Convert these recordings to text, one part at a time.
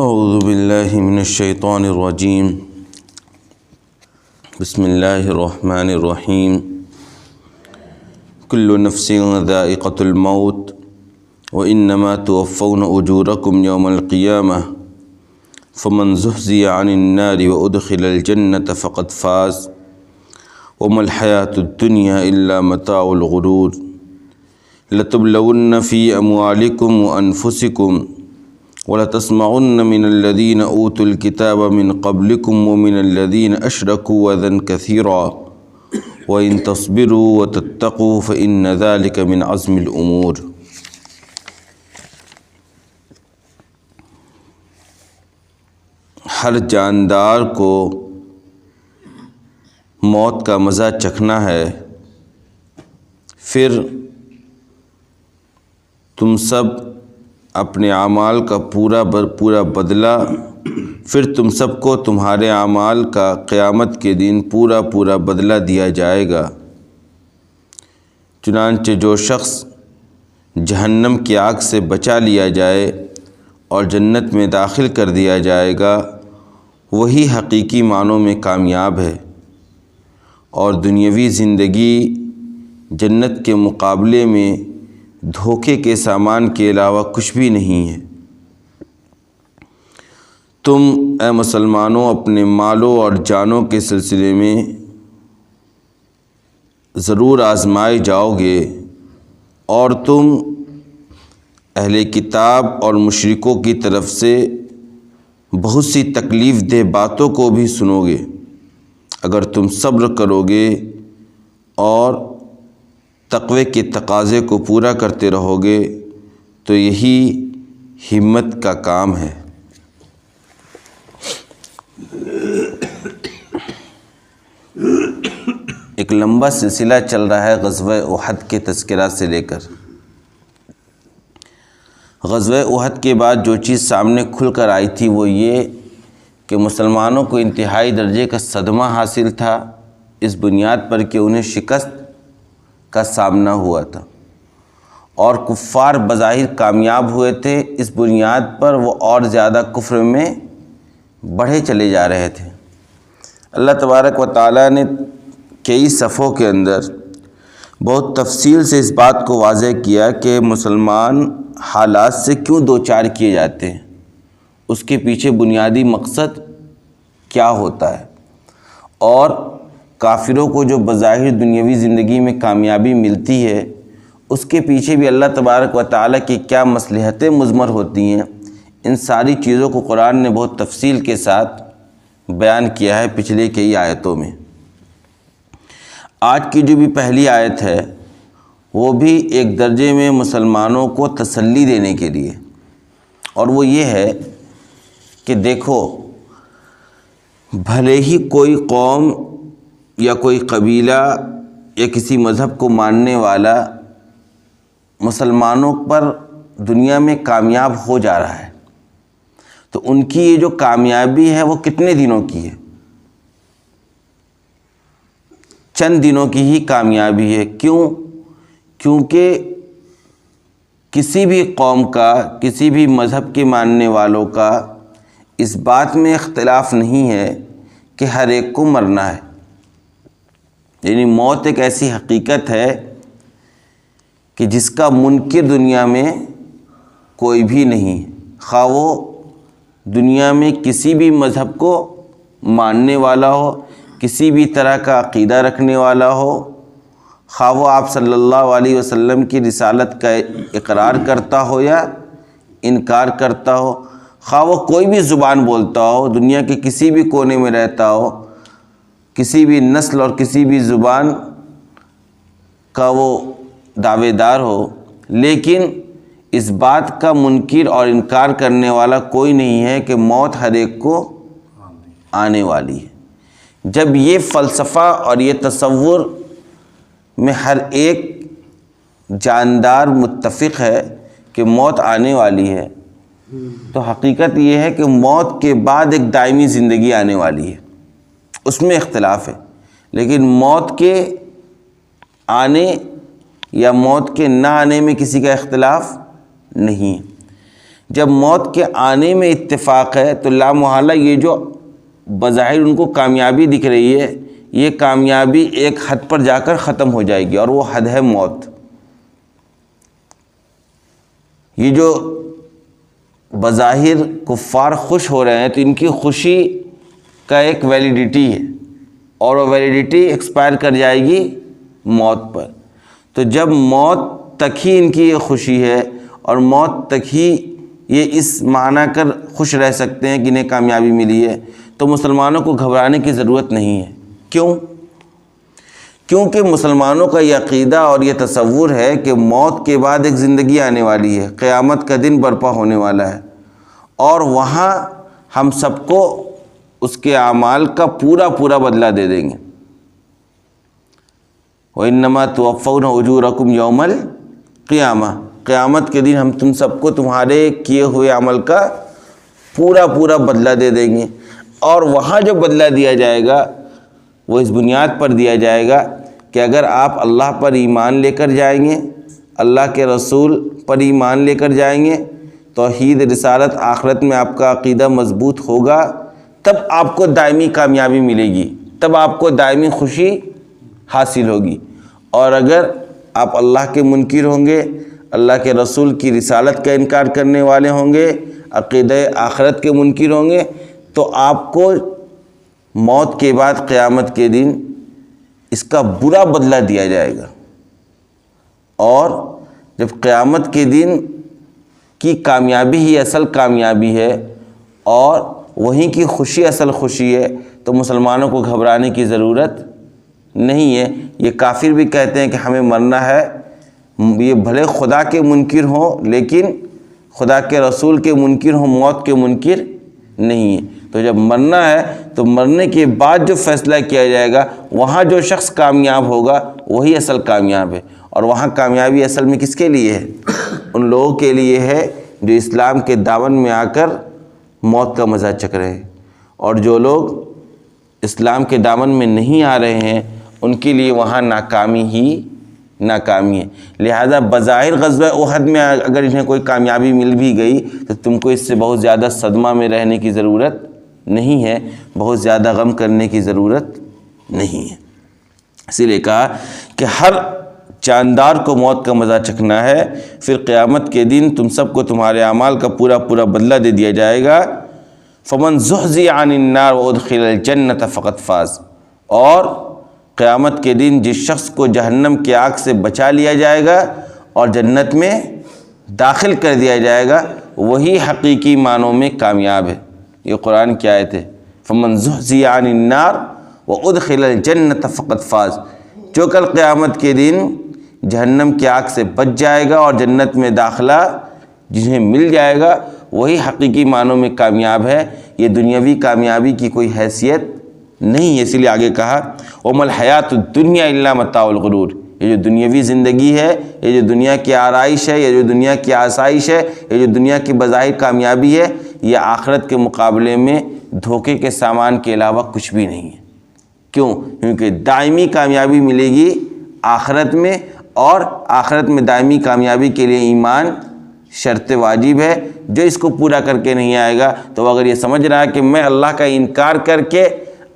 اعوذ باللہ من الشیطان الرجیم بسم اللہ الرحمن الرحیم کل نفس ذائقۃ الموت وانما توفون اجورکم یوم القیامہ فمن زحزح عن النار وادخل الجنة فقد فاز وما الحیاۃ الدنیا الا متاع الغرور لتبلون فی اموالکم وانفسکم وَلَتَسْمَعُنَّ مِنَ الَّذِينَ أُوتُوا الْكِتَابَ مِنْ قَبْلِكُمْ وَمِنَ الَّذِينَ أَشْرَكُوا أَذًى كَثِيرًا وَإِن تَصْبِرُوا وَتَتَّقُوا فَإِنَّ ذَلِكَ مِنْ عَزْمِ الْأُمُورِ۔ ہر جاندار کو موت کا مزہ چکھنا ہے، پھر تم سب اپنے اعمال کا پورا بدلہ، پھر تم سب کو تمہارے اعمال کا قیامت کے دن پورا بدلہ دیا جائے گا۔ چنانچہ جو شخص جہنم کی آگ سے بچا لیا جائے اور جنت میں داخل کر دیا جائے گا، وہی حقیقی معنوں میں کامیاب ہے، اور دنیاوی زندگی جنت کے مقابلے میں دھوکے کے سامان کے علاوہ کچھ بھی نہیں ہے۔ تم اے مسلمانوں اپنے مالوں اور جانوں کے سلسلے میں ضرور آزمائے جاؤ گے، اور تم اہل کتاب اور مشرکوں کی طرف سے بہت سی تکلیف دہ باتوں کو بھی سنو گے۔ اگر تم صبر کرو گے اور تقوی کے تقاضے کو پورا کرتے رہو گے تو یہی ہمت کا کام ہے۔ ایک لمبا سلسلہ چل رہا ہے غزوہ احد کے تذکرہ سے لے کر۔ غزوہ احد کے بعد جو چیز سامنے کھل کر آئی تھی وہ یہ کہ مسلمانوں کو انتہائی درجے کا صدمہ حاصل تھا، اس بنیاد پر کہ انہیں شکست کا سامنا ہوا تھا، اور کفار بظاہر کامیاب ہوئے تھے، اس بنیاد پر وہ اور زیادہ کفر میں بڑھے چلے جا رہے تھے۔ اللہ تبارک و تعالیٰ نے کئی صفوں کے اندر بہت تفصیل سے اس بات کو واضح کیا کہ مسلمان حالات سے کیوں دوچار کیے جاتے ہیں، اس کے پیچھے بنیادی مقصد کیا ہوتا ہے، اور کافروں کو جو بظاہر دنیاوی زندگی میں کامیابی ملتی ہے اس کے پیچھے بھی اللہ تبارک و تعالیٰ کی کیا مصلحتیں مضمر ہوتی ہیں، ان ساری چیزوں کو قرآن نے بہت تفصیل کے ساتھ بیان کیا ہے پچھلے کئی آیتوں میں۔ آج کی جو بھی پہلی آیت ہے وہ بھی ایک درجے میں مسلمانوں کو تسلی دینے کے لیے، اور وہ یہ ہے کہ دیکھو، بھلے ہی کوئی قوم یا کوئی قبیلہ یا کسی مذہب کو ماننے والا مسلمانوں پر دنیا میں کامیاب ہو جا رہا ہے، تو ان کی یہ جو کامیابی ہے وہ کتنے دنوں کی ہے؟ چند دنوں کی ہی کامیابی ہے۔ کیونکہ کسی بھی قوم کا، کسی بھی مذہب کے ماننے والوں کا اس بات میں اختلاف نہیں ہے کہ ہر ایک کو مرنا ہے، یعنی موت ایک ایسی حقیقت ہے کہ جس کا منکر دنیا میں کوئی بھی نہیں، خواہ وہ دنیا میں کسی بھی مذہب کو ماننے والا ہو، کسی بھی طرح کا عقیدہ رکھنے والا ہو، خواہ وہ آپ صلی اللہ علیہ وسلم کی رسالت کا اقرار کرتا ہو یا انکار کرتا ہو، خواہ وہ کوئی بھی زبان بولتا ہو، دنیا کے کسی بھی کونے میں رہتا ہو، کسی بھی نسل اور کسی بھی زبان کا وہ دعوے دار ہو، لیکن اس بات کا منکر اور انکار کرنے والا کوئی نہیں ہے کہ موت ہر ایک کو آنے والی ہے۔ جب یہ فلسفہ اور یہ تصور میں ہر ایک جاندار متفق ہے کہ موت آنے والی ہے، تو حقیقت یہ ہے کہ موت کے بعد ایک دائمی زندگی آنے والی ہے، اس میں اختلاف ہے، لیکن موت کے آنے یا موت کے نہ آنے میں کسی کا اختلاف نہیں ہے۔ جب موت کے آنے میں اتفاق ہے تو لا محالہ یہ جو بظاہر ان کو کامیابی دکھ رہی ہے، یہ کامیابی ایک حد پر جا کر ختم ہو جائے گی، اور وہ حد ہے موت۔ یہ جو بظاہر کفار خوش ہو رہے ہیں تو ان کی خوشی کا ایک ویلیڈیٹی ہے، اور وہ ویلیڈیٹی ایکسپائر کر جائے گی موت پر۔ تو جب موت تک ہی ان کی یہ خوشی ہے، اور موت تک ہی یہ اس معنی کر خوش رہ سکتے ہیں کہ انہیں کامیابی ملی ہے، تو مسلمانوں کو گھبرانے کی ضرورت نہیں ہے۔ کیوں؟ کیونکہ مسلمانوں کا یہ عقیدہ اور یہ تصور ہے کہ موت کے بعد ایک زندگی آنے والی ہے، قیامت کا دن برپا ہونے والا ہے، اور وہاں ہم سب کو اس کے اعمال کا پورا بدلہ دے دیں گے۔ وَإِنَّمَا تُوَفَّوْنَ أُجُورَكُمْ يَوْمَ الْقِيَامَةِ، قیامت کے دن ہم تم سب کو تمہارے کیے ہوئے عمل کا پورا بدلہ دے دیں گے۔ اور وہاں جو بدلہ دیا جائے گا وہ اس بنیاد پر دیا جائے گا کہ اگر آپ اللہ پر ایمان لے کر جائیں گے، اللہ کے رسول پر ایمان لے کر جائیں گے، توحید رسالت آخرت میں آپ کا عقیدہ مضبوط ہوگا، تب آپ کو دائمی کامیابی ملے گی، تب آپ کو دائمی خوشی حاصل ہوگی۔ اور اگر آپ اللہ کے منکر ہوں گے، اللہ کے رسول کی رسالت کا انکار کرنے والے ہوں گے، عقیدہ آخرت کے منکر ہوں گے، تو آپ کو موت کے بعد قیامت کے دن اس کا برا بدلہ دیا جائے گا۔ اور جب قیامت کے دن کی کامیابی ہی اصل کامیابی ہے، اور وہیں کی خوشی اصل خوشی ہے، تو مسلمانوں کو گھبرانے کی ضرورت نہیں ہے۔ یہ کافر بھی کہتے ہیں کہ ہمیں مرنا ہے، یہ بھلے خدا کے منکر ہوں لیکن خدا کے رسول کے منکر ہوں، موت کے منکر نہیں ہے۔ تو جب مرنا ہے تو مرنے کے بعد جو فیصلہ کیا جائے گا، وہاں جو شخص کامیاب ہوگا وہی اصل کامیاب ہے۔ اور وہاں کامیابی اصل میں کس کے لیے ہے؟ ان لوگوں کے لیے ہے جو اسلام کے دامن میں آ کر موت کا مزہ چکھ رہے ہیں، اور جو لوگ اسلام کے دامن میں نہیں آ رہے ہیں ان کے لیے وہاں ناکامی ہی ناکامی ہے۔ لہذا بظاہر غزوہ احد میں اگر انہیں کوئی کامیابی مل بھی گئی تو تم کو اس سے بہت زیادہ صدمہ میں رہنے کی ضرورت نہیں ہے، بہت زیادہ غم کرنے کی ضرورت نہیں ہے۔ اسی لیے کہا کہ ہر جاندار کو موت کا مزہ چکھنا ہے، پھر قیامت کے دن تم سب کو تمہارے اعمال کا پورا بدلہ دے دیا جائے گا۔ فمن زحزح عن النار وادخل الجنة فقد فاز، اور قیامت کے دن جس شخص کو جہنم کی آگ سے بچا لیا جائے گا اور جنت میں داخل کر دیا جائے گا، وہی حقیقی معنوں میں کامیاب ہے۔ یہ قرآن کی آیت ہے، فمن زحزح عن النار وادخل الجنة فقد فاز، جو کل قیامت کے دن جہنم کی آگ سے بچ جائے گا اور جنت میں داخلہ جنہیں مل جائے گا، وہی حقیقی معنوں میں کامیاب ہے۔ یہ دنیاوی کامیابی کی کوئی حیثیت نہیں ہے۔ اسی لیے آگے کہا وَمَا الْحَيَاةُ الدُّنْيَا إِلَّا مَتَاعُ الْغُرُورِ، یہ جو دنیاوی زندگی ہے، یہ جو دنیا کی آرائش ہے، یہ جو دنیا کی آسائش ہے، یہ جو دنیا کی بظاہر کامیابی ہے، یہ آخرت کے مقابلے میں دھوکے کے سامان کے علاوہ کچھ بھی نہیں ہے۔ کیوں؟ کیونکہ دائمی کامیابی ملے گی آخرت میں، اور آخرت میں دائمی کامیابی کے لیے ایمان شرط واجب ہے۔ جو اس کو پورا کر کے نہیں آئے گا تو اگر یہ سمجھ رہا ہے کہ میں اللہ کا انکار کر کے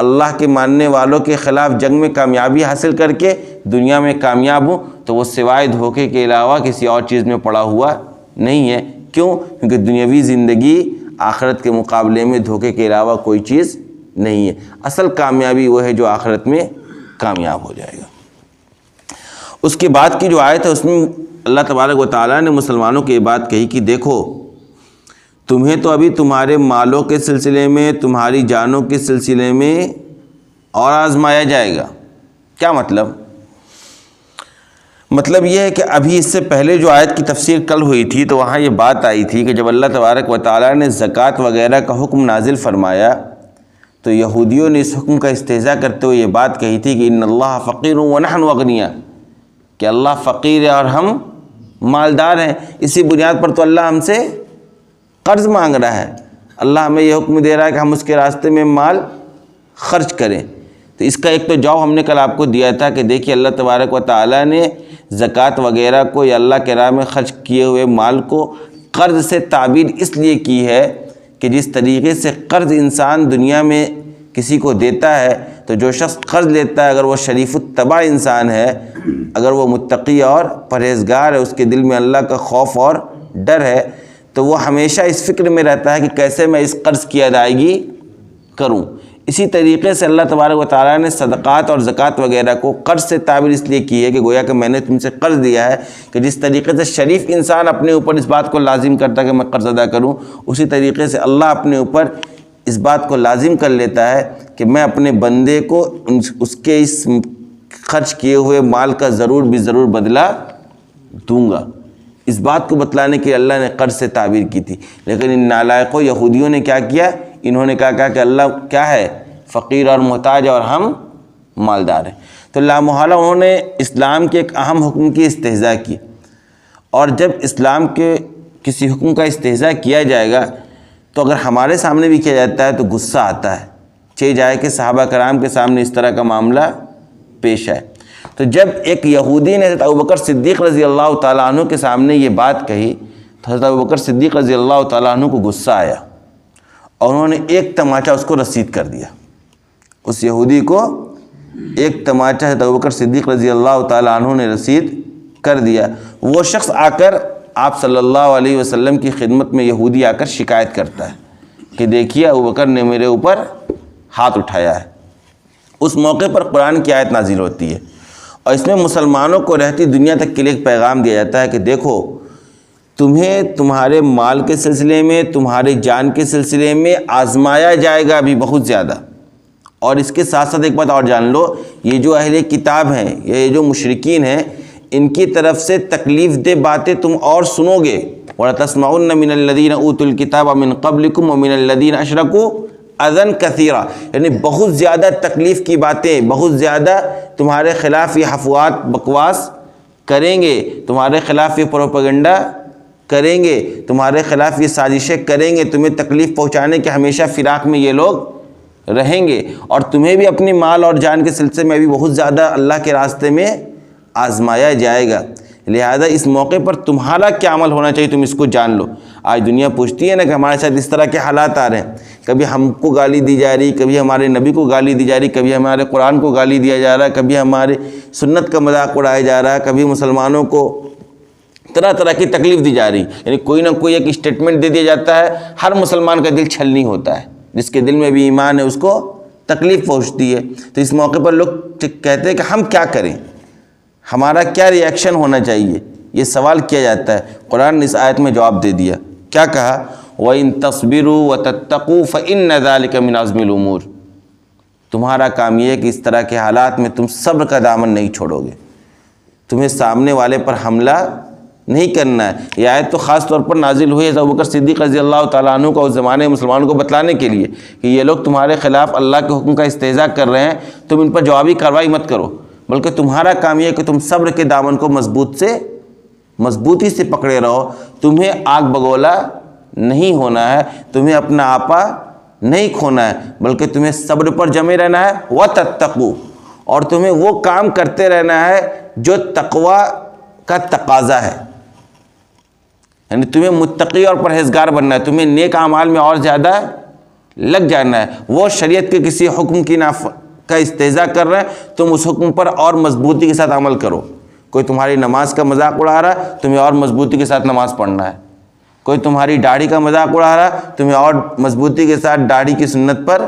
اللہ کے ماننے والوں کے خلاف جنگ میں کامیابی حاصل کر کے دنیا میں کامیاب ہوں، تو وہ سوائے دھوکے کے علاوہ کسی اور چیز میں پڑا ہوا نہیں ہے۔ کیوں؟ کیونکہ دنیاوی زندگی آخرت کے مقابلے میں دھوکے کے علاوہ کوئی چیز نہیں ہے۔ اصل کامیابی وہ ہے جو آخرت میں کامیاب ہو جائے گا۔ اس کے بعد کی جو آیت ہے اس میں اللہ تبارک و تعالیٰ نے مسلمانوں کی یہ بات کہی کہ دیکھو تمہیں تو ابھی تمہارے مالوں کے سلسلے میں، تمہاری جانوں کے سلسلے میں اور آزمایا جائے گا۔ کیا مطلب؟ مطلب یہ ہے کہ ابھی اس سے پہلے جو آیت کی تفسیر کل ہوئی تھی تو وہاں یہ بات آئی تھی کہ جب اللہ تبارک و تعالیٰ نے زکوٰۃ وغیرہ کا حکم نازل فرمایا تو یہودیوں نے اس حکم کا استہزاء کرتے ہوئے یہ بات کہی تھی کہ ان اللہ فقیر ونحن اغنیاء، کہ اللہ فقیر ہے اور ہم مالدار ہیں۔ اسی بنیاد پر تو اللہ ہم سے قرض مانگ رہا ہے، اللہ ہمیں یہ حکم دے رہا ہے کہ ہم اس کے راستے میں مال خرچ کریں۔ تو اس کا ایک تو جواب ہم نے کل آپ کو دیا تھا کہ دیکھیے اللہ تبارک و تعالیٰ نے زکوٰۃ وغیرہ کو یا اللہ کے راہ میں خرچ کیے ہوئے مال کو قرض سے تعبیر اس لیے کی ہے کہ جس طریقے سے قرض انسان دنیا میں کسی کو دیتا ہے، تو جو شخص قرض لیتا ہے اگر وہ شریف الطبع انسان ہے، اگر وہ متقی اور پرہیزگار ہے، اس کے دل میں اللہ کا خوف اور ڈر ہے، تو وہ ہمیشہ اس فکر میں رہتا ہے کہ کیسے میں اس قرض کی ادائیگی کروں۔ اسی طریقے سے اللہ تبارک و تعالیٰ نے صدقات اور زکوٰۃ وغیرہ کو قرض سے تعبیر اس لیے کی ہے کہ گویا کہ میں نے تم سے قرض دیا ہے، کہ جس طریقے سے شریف انسان اپنے اوپر اس بات کو لازم کرتا ہے کہ میں قرض ادا کروں، اسی طریقے سے اللہ اپنے اوپر اس بات کو لازم کر لیتا ہے کہ میں اپنے بندے کو اس کے اس خرچ کیے ہوئے مال کا ضرور بھی ضرور بدلہ دوں گا۔ اس بات کو بتلانے کے اللہ نے قرض سے تعبیر کی تھی، لیکن ان نالائقوں یہودیوں نے کیا کیا؟ انہوں نے کہا کہ اللہ کیا ہے؟ فقیر اور محتاج اور ہم مالدار ہیں۔ تو لامحالہ انہوں نے اسلام کے ایک اہم حکم کی استہزاء کی، اور جب اسلام کے کسی حکم کا استہزاء کیا جائے گا تو اگر ہمارے سامنے بھی کیا جاتا ہے تو غصہ آتا ہے، چاہے جائے کہ صحابہ کرام کے سامنے اس طرح کا معاملہ پیش آئے۔ تو جب ایک یہودی نے حضرت ابوبکر صدیق رضی اللہ تعالیٰ عنہ کے سامنے یہ بات کہی تو حضرت ابوبکر صدیق رضی اللہ تعالیٰ عنہ کو غصہ آیا، اور انہوں نے ایک تماچا اس کو رسید کر دیا۔ اس یہودی کو ایک تماچا حضرت ابوبکر صدیق رضی اللہ تعالیٰ عنہ نے رسید کر دیا۔ وہ شخص آ کر آپ صلی اللہ علیہ وسلم کی خدمت میں یہودی آ کر شکایت کرتا ہے کہ دیکھیے ابوبکر نے میرے اوپر ہاتھ اٹھایا ہے۔ اس موقع پر قرآن کی آیت نازل ہوتی ہے، اور اس میں مسلمانوں کو رہتی دنیا تک کے لیے ایک پیغام دیا جاتا ہے کہ دیکھو تمہیں تمہارے مال کے سلسلے میں، تمہارے جان کے سلسلے میں آزمایا جائے گا ابھی بہت زیادہ۔ اور اس کے ساتھ ساتھ ایک بات اور جان لو، یہ جو اہل کتاب ہیں، یہ جو مشرکین ہیں، ان کی طرف سے تکلیف دہ باتیں تم اور سنو گے۔ وَلَتَسْمَعُنَّ مِنَ الَّذِينَ أُوتُوا الْكِتَابَ مِنْ قَبْلِكُمْ وَمِنَ الَّذِينَ أَشْرَكُوا اذًا کثیرا، یعنی بہت زیادہ تکلیف کی باتیں، بہت زیادہ تمہارے خلاف یہ حفوات بکواس کریں گے، تمہارے خلاف یہ پروپیگنڈا کریں گے، تمہارے خلاف یہ سازشیں کریں گے، تمہیں تکلیف پہنچانے کے ہمیشہ فراق میں یہ لوگ رہیں گے، اور تمہیں بھی اپنی مال اور جان کے سلسلے میں بھی بہت زیادہ اللہ کے راستے میں آزمایا جائے گا۔ لہذا اس موقع پر تمہارا کیا عمل ہونا چاہیے تم اس کو جان لو۔ آج دنیا پوچھتی ہے نا کہ ہمارے ساتھ اس طرح کے حالات آ رہے ہیں، کبھی ہم کو گالی دی جا رہی، کبھی ہمارے نبی کو گالی دی جا رہی، کبھی ہمارے قرآن کو گالی دیا جا رہا ہے، کبھی ہمارے سنت کا مذاق اڑایا جا رہا ہے، کبھی مسلمانوں کو طرح طرح کی تکلیف دی جا رہی، یعنی کوئی نہ کوئی ایک اسٹیٹمنٹ دے دیا جاتا ہے۔ ہر مسلمان کا دل چھلنی ہوتا ہے، جس کے دل میں بھی ایمان ہے اس کو تکلیف پہنچتی ہے۔ تو اس موقع پر لوگ کہتے ہیں کہ ہم کیا کریں، ہمارا کیا ری ایکشن ہونا چاہیے، یہ سوال کیا جاتا ہے۔ قرآن نے اس آیت میں جواب دے دیا، کیا کہا؟ وَإِن تَصْبِرُوا وَتَتَّقُوا فَإِنَّ ذَلِكَ مِنْ عَزْمِ الْأُمُورِ، تمہارا کام یہ ہے کہ اس طرح کے حالات میں تم صبر کا دامن نہیں چھوڑو گے، تمہیں سامنے والے پر حملہ نہیں کرنا ہے۔ یہ آیت تو خاص طور پر نازل ہوئی ہے ابوبکر صدیق رضی اللہ تعالیٰ عنہ کو اس زمانے میں مسلمانوں کو بتلانے کے لیے کہ یہ لوگ تمہارے خلاف اللہ کے حکم کا استہزاء کر رہے ہیں، تم ان پر جوابی کارروائی مت کرو، بلکہ تمہارا کام یہ ہے کہ تم صبر کے دامن کو مضبوطی سے پکڑے رہو، تمہیں آگ بگولا نہیں ہونا ہے، تمہیں اپنا آپا نہیں کھونا ہے، بلکہ تمہیں صبر پر جمے رہنا ہے۔ وَتَتَّقُوا، اور تمہیں وہ کام کرتے رہنا ہے جو تقوی کا تقاضا ہے، یعنی تمہیں متقی اور پرہیزگار بننا ہے، تمہیں نیک اعمال میں اور زیادہ لگ جانا ہے۔ وہ شریعت کے کسی حکم کا استہزاء کر رہے ہیں، تم اس حکم پر اور مضبوطی کے ساتھ عمل کرو۔ کوئی تمہاری نماز کا مذاق اڑا رہا ہے، تمہیں اور مضبوطی کے ساتھ نماز پڑھنا ہے۔ کوئی تمہاری داڑھی کا مذاق اڑا رہا ہے، تمہیں اور مضبوطی کے ساتھ داڑھی کی سنت پر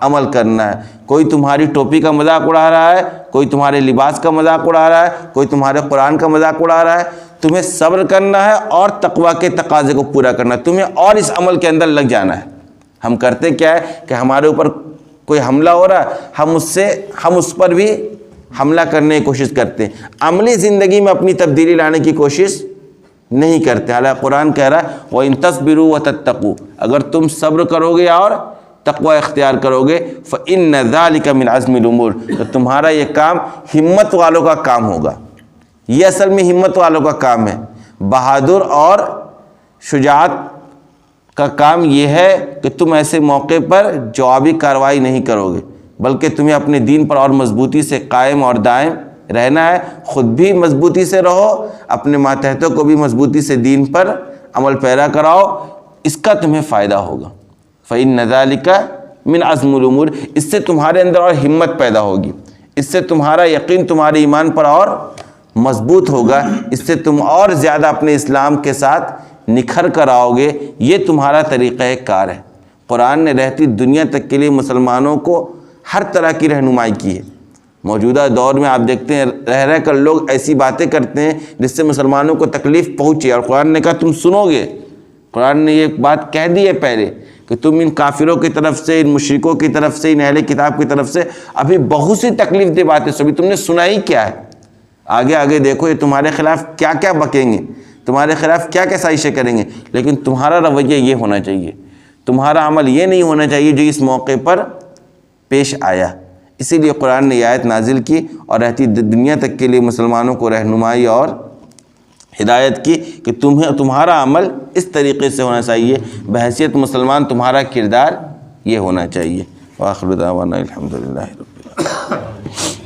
عمل کرنا ہے۔ کوئی تمہاری ٹوپی کا مذاق اڑا رہا ہے، کوئی تمہارے لباس کا مذاق اڑا رہا ہے، کوئی تمہارے قرآن کا مذاق اڑا رہا ہے، تمہیں صبر کرنا ہے اور تقوی کے تقاضے کو پورا کرنا ہے، تمہیں اور اس عمل کے اندر لگ جانا ہے۔ ہم کرتے کیا ہے کہ ہمارے اوپر کوئی حملہ ہو رہا ہے، ہم اس پر بھی حملہ کرنے کی کوشش کرتے ہیں، عملی زندگی میں اپنی تبدیلی لانے کی کوشش نہیں کرتے۔ حالانکہ قرآن کہہ رہا ہے وَإِن تَصْبِرُوا وَتَتَّقُوا، اگر تم صبر کرو گے اور تقوی اختیار کرو گے، فَإِنَّ ذَلِكَ مِنْ عَزْمِ الْأُمُورِ، تو تمہارا یہ کام ہمت والوں کا کام ہوگا۔ یہ اصل میں ہمت والوں کا کام ہے۔ بہادر اور شجاعت کا کام یہ ہے کہ تم ایسے موقع پر جوابی کارروائی نہیں کرو گے، بلکہ تمہیں اپنے دین پر اور مضبوطی سے قائم اور دائم رہنا ہے، خود بھی مضبوطی سے رہو، اپنے ماتحتوں کو بھی مضبوطی سے دین پر عمل پیرا کراؤ، اس کا تمہیں فائدہ ہوگا۔ فإن ذلك من عزم الامور، اس سے تمہارے اندر اور ہمت پیدا ہوگی، اس سے تمہارا یقین تمہارے ایمان پر اور مضبوط ہوگا، اس سے تم اور زیادہ اپنے اسلام کے ساتھ نکھر کر آؤ گے۔ یہ تمہارا طریقہ کار ہے۔ قرآن نے رہتی دنیا تک کے لیے مسلمانوں کو ہر طرح کی رہنمائی کی ہے۔ موجودہ دور میں آپ دیکھتے ہیں رہ کر لوگ ایسی باتیں کرتے ہیں جس سے مسلمانوں کو تکلیف پہنچی، اور قرآن نے کہا تم سنو گے۔ قرآن نے یہ بات کہہ دی ہے پہلے کہ تم ان کافروں کی طرف سے، ان مشرکوں کی طرف سے، ان اہل کتاب کی طرف سے ابھی بہت سی تکلیف دہ باتیں سنی، تم نے سنا ہی کیا ہے؟ آگے آگے دیکھو یہ تمہارے خلاف کیا کیا بکیں گے، تمہارے خلاف کیا کیا سازشیں کریں گے، لیکن تمہارا رویہ یہ ہونا چاہیے، تمہارا عمل یہ نہیں ہونا چاہیے جو اس موقع پر پیش آیا۔ اسی لیے قرآن نے یہ آیت نازل کی اور رہتی دنیا تک کے لیے مسلمانوں کو رہنمائی اور ہدایت کی کہ تمہارا عمل اس طریقے سے ہونا چاہیے، بحیثیت مسلمان تمہارا کردار یہ ہونا چاہیے۔ وآخر دعوانا الحمدللہ رب العالمین۔